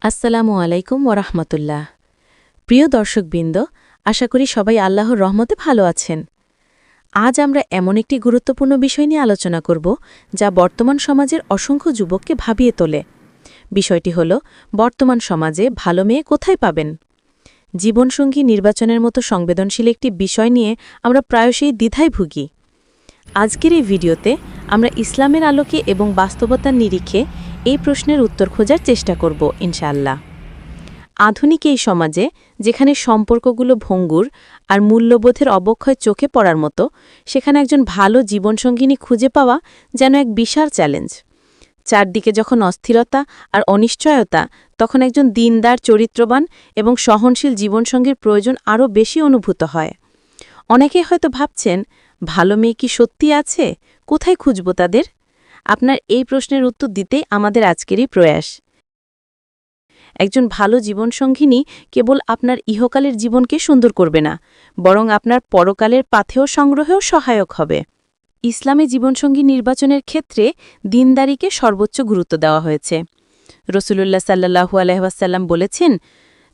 আসসালামু আলাইকুম ওরহমতুল্লাহ। প্রিয় দর্শকবৃন্দ, আশা করি সবাই আল্লাহর রহমতে ভালো আছেন। আজ আমরা এমন একটি গুরুত্বপূর্ণ বিষয় নিয়ে আলোচনা করব যা বর্তমান সমাজের অসংখ্য যুবককে ভাবিয়ে তোলে। বিষয়টি হল বর্তমান সমাজে ভালো মেয়ে কোথায় পাবেন। জীবনসঙ্গী নির্বাচনের মতো সংবেদনশীল একটি বিষয় নিয়ে আমরা প্রায়শই দ্বিধায় ভুগি। আজকের এই ভিডিওতে আমরা ইসলামের আলোকে এবং বাস্তবতার নিরিখে এই প্রশ্নের উত্তর খোঁজার চেষ্টা করব ইনশাআল্লাহ। আধুনিক এই সমাজে যেখানে সম্পর্কগুলো ভঙ্গুর আর মূল্যবোধের অবক্ষয় চোখে পড়ার মতো, সেখানে একজন ভালো জীবনসঙ্গিনী খুঁজে পাওয়া যেন এক বিশাল চ্যালেঞ্জ। চারদিকে যখন অস্থিরতা আর অনিশ্চয়তা, তখন একজন দিনদার, চরিত্রবান এবং সহনশীল জীবনসঙ্গীর প্রয়োজন আরও বেশি অনুভূত হয়। অনেকেই হয়তো ভাবছেন, ভালো মেয়ে কি সত্যি আছে? কোথায় খুঁজব তাদের? আপনার এই প্রশ্নের উত্তর দিতেই আমাদের আজকেরই প্রয়াস। একজন ভালো জীবনসঙ্গিনী কেবল আপনার ইহকালের জীবনকে সুন্দর করবে না, বরং আপনার পরকালের পাথেয় সংগ্রহেও সহায়ক হবে। ইসলামে জীবনসঙ্গী নির্বাচনের ক্ষেত্রে দিনদারিকে সর্বোচ্চ গুরুত্ব দেওয়া হয়েছে। রসুলুল্লাহ সাল্লাহু আলাইহি বলেছেন,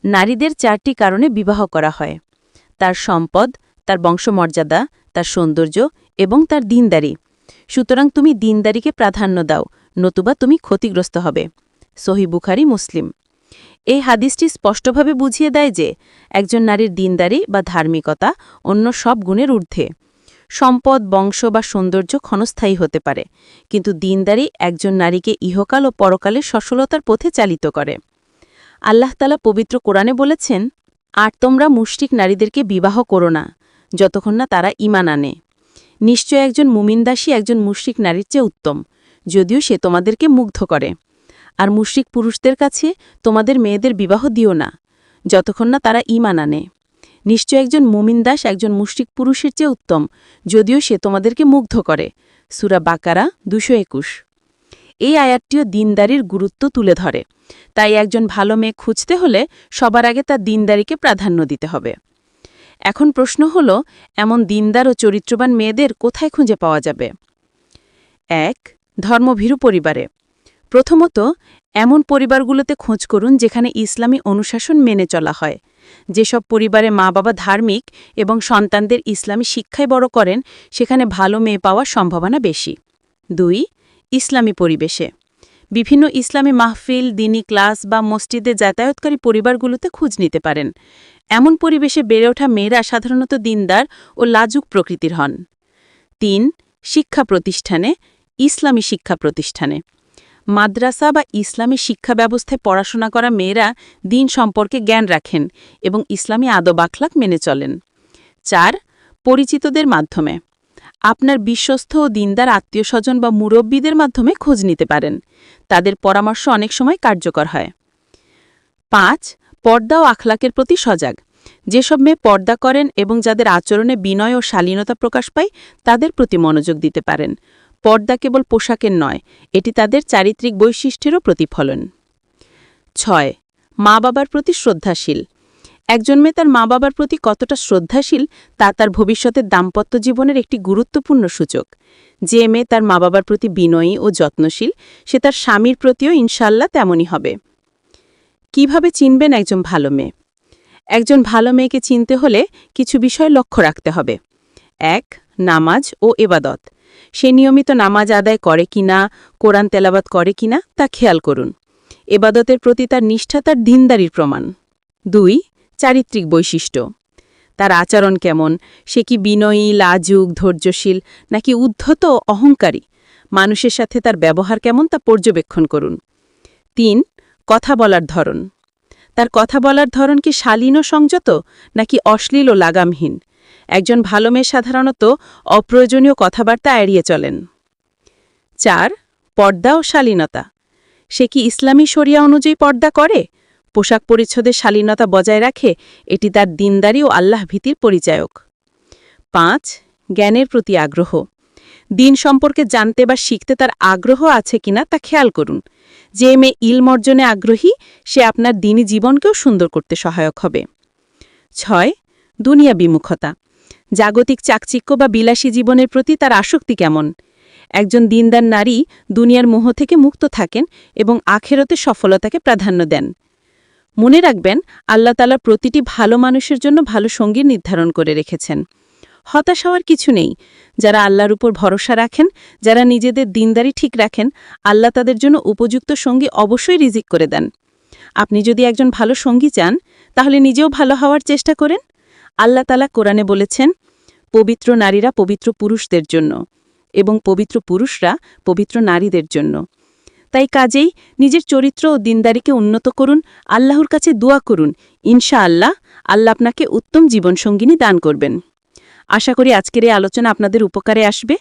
নারীদের 4টি কারণে বিবাহ করা হয়: তার সম্পদ, তার বংশমর্যাদা, তার সৌন্দর্য এবং তার দিনদারি। সুতরাং তুমি দিনদারিকে প্রাধান্য দাও, নতুবা তুমি ক্ষতিগ্রস্ত হবে। সহিহ বুখারী, মুসলিম। এই হাদিসটি স্পষ্টভাবে বুঝিয়ে দেয় যে একজন নারীর দিনদারি বা ধার্মিকতা অন্য সব গুণের ঊর্ধ্বে। সম্পদ, বংশ বা সৌন্দর্য ক্ষণস্থায়ী হতে পারে, কিন্তু দিনদারি একজন নারীকে ইহকাল ও পরকালের সফলতার পথে চালিত করে। আল্লাহ তাআলা পবিত্র কোরআনে বলেছেন, আর তোমরা মুশরিক নারীদেরকে বিবাহ করো না, যতক্ষণ না তারা ঈমান আনে। নিশ্চয় একজন মুমিন দাসী একজন মুশরিক নারীর চেয়ে উত্তম, যদিও সে তোমাদেরকে মুগ্ধ করে। আর মুশরিক পুরুষদের কাছে তোমাদের মেয়েদের বিবাহ দিও না, যতক্ষণ না তারা ঈমান আনে। নিশ্চয় একজন মুমিন দাস একজন মুশরিক পুরুষের চেয়ে উত্তম, যদিও সে তোমাদেরকে মুগ্ধ করে। সূরা বাকারা 221। এই আয়াতটিও দিনদারির গুরুত্ব তুলে ধরে। তাই একজন ভালো মেয়ে খুঁজতে হলে সবার আগে তার দিনদারিকে প্রাধান্য দিতে হবে। এখন প্রশ্ন হল, এমন দিনদার ও চরিত্রবান মেয়েদের কোথায় খুঁজে পাওয়া যাবে? 1. ধর্মভীরু পরিবারে। প্রথমত, এমন পরিবারগুলোতে খোঁজ করুন যেখানে ইসলামী অনুশাসন মেনে চলা হয়। যেসব পরিবারে মা-বাবা ধার্মিক এবং সন্তানদের ইসলামী শিক্ষায় বড় করেন, সেখানে ভালো মেয়ে পাওয়ার সম্ভাবনা বেশি। 2. ইসলামী পরিবেশে। বিভিন্ন ইসলামী মাহফিল, দিনী ক্লাস বা মসজিদে যাতায়াতকারী পরিবারগুলোতে খোঁজ নিতে পারেন। এমন পরিবেশে বেড়ে ওঠা মেয়েরা সাধারণত দিনদার ও লাজুক প্রকৃতির হন। 3. শিক্ষা প্রতিষ্ঠানে, ইসলামী শিক্ষা প্রতিষ্ঠানে। মাদ্রাসা বা ইসলামী শিক্ষা ব্যবস্থায় পড়াশোনা করা মেয়েরা দিন সম্পর্কে জ্ঞান রাখেন এবং ইসলামী আদব আখলাক মেনে চলেন। 4. পরিচিতদের মাধ্যমে। আপনার বিশ্বস্ত ও দিনদার আত্মীয়স্বজন বা মুরব্বীদের মাধ্যমে খোঁজ নিতে পারেন। তাদের পরামর্শ অনেক সময় কার্যকর হয়। 5. পর্দা ও আখলাকের প্রতি সজাগ। যেসব মেয়ে পর্দা করেন এবং যাদের আচরণে বিনয় ও শালীনতা প্রকাশ পায়, তাদের প্রতি মনোযোগ দিতে পারেন। পর্দা কেবল পোশাকের নয়, এটি তাদের চারিত্রিক বৈশিষ্ট্যেরও প্রতিফলন। 6. মা-বাবার প্রতি শ্রদ্ধাশীল। একজন মেয়ে তার মা-বাবার প্রতি কতটা শ্রদ্ধাশীল তা তার ভবিষ্যতের দাম্পত্য জীবনের একটি গুরুত্বপূর্ণ সূচক। যে মেয়ে তার মা-বাবার প্রতি বিনয়ী ও যত্নশীল, সে তার স্বামীর প্রতিও ইনশাআল্লাহ তেমনই হবে। কিভাবে চিনবেন একজন ভালো মেয়ে? একজন ভালো মেয়েকে চিনতে হলে কিছু বিষয় লক্ষ্য রাখতে হবে। 1. নামাজ ও এবাদত। সে নিয়মিত নামাজ আদায় করে কিনা, কোরআন তেলাওয়াত করে কিনা তা খেয়াল করুন। এবাদতের প্রতি তার নিষ্ঠা তার দিনদারির প্রমাণ। 2. চারিত্রিক বৈশিষ্ট্য। তার আচরণ কেমন? সে কি বিনয়ী, লাজুক, ধৈর্যশীল নাকি উদ্ধত ও অহংকারী? মানুষের সাথে তার ব্যবহার কেমন তা পর্যবেক্ষণ করুন। 3. কথা বলার ধরন। তার কথা বলার ধরন কি শালীন ও সংযত নাকি অশ্লীল ও লাগামহীন? একজন ভালো মেয়ে সাধারণত অপ্রয়োজনীয় কথাবার্তা এড়িয়ে চলেন। 4. পর্দা ও শালীনতা। সে কি ইসলামী শরিয়া অনুযায়ী পর্দা করে? পোশাক পরিচ্ছদের শালীনতা বজায় রাখে, এটি তার দিনদারি ও আল্লাহ ভীতির পরিচায়ক। 5. জ্ঞানের প্রতি আগ্রহ। দিন সম্পর্কে জানতে বা শিখতে তার আগ্রহ আছে কিনা তা খেয়াল করুন। যে মেয়ে ইলম অর্জনে আগ্রহী, সে আপনার দিনী জীবনকেও সুন্দর করতে সহায়ক হবে। 6. দুনিয়া বিমুখতা। জাগতিক চাকচিক্য বা বিলাসী জীবনের প্রতি তার আসক্তি কেমন? একজন দিনদার নারী দুনিয়ার মোহ থেকে মুক্ত থাকেন এবং আখেরাতে সফলতাকে প্রাধান্য দেন। মনে রাখবেন, আল্লাহ তাআলা প্রতিটি ভালো মানুষের জন্য ভালো সঙ্গী নির্ধারণ করে রেখেছেন। হতাশ হওয়ার কিছু নেই। যারা আল্লাহর উপর ভরসা রাখেন, যারা নিজেদের দিনদারি ঠিক রাখেন, আল্লাহ তাদের জন্য উপযুক্ত সঙ্গী অবশ্যই রিজিক করে দেন। আপনি যদি একজন ভালো সঙ্গী চান, তাহলে নিজেও ভালো হওয়ার চেষ্টা করেন। আল্লাহ তাআলা কোরআনে বলেছেন, পবিত্র নারীরা পবিত্র পুরুষদের জন্য এবং পবিত্র পুরুষরা পবিত্র নারীদের জন্য। তাই কাজেই নিজের চরিত্র ও দিনদারিকে উন্নত করুন, আল্লাহর কাছে দোয়া করুন। ইনশাআল্লাহ, আল্লাহ আপনাকে উত্তম জীবনসঙ্গিনী দান করবেন। আশা করি আজকের এই আলোচনা আপনাদের উপকারে আসবে।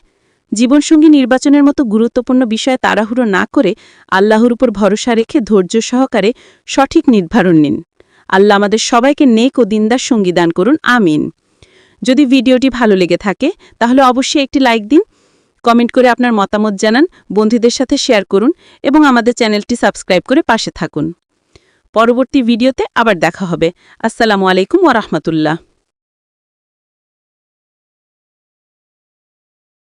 জীবনসঙ্গী নির্বাচনের মতো গুরুত্বপূর্ণ বিষয়ে তাড়াহুড়ো না করে আল্লাহর উপর ভরসা রেখে ধৈর্য সহকারে সঠিক নির্ধারণ নিন। আল্লাহ আমাদের সবাইকে নেক ও দিনদার সঙ্গী দান করুন। আমিন। যদি ভিডিওটি ভালো লেগে থাকে তাহলে অবশ্যই একটি লাইক দিন, কমেন্ট করে আপনার মতামত জানান, বন্ধুদের সাথে শেয়ার করুন এবং আমাদের চ্যানেলটি সাবস্ক্রাইব করে পাশে থাকুন। পরবর্তী ভিডিওতে আবার দেখা হবে। আসসালামু আলাইকুম ওয়া রাহমাতুল্লাহ।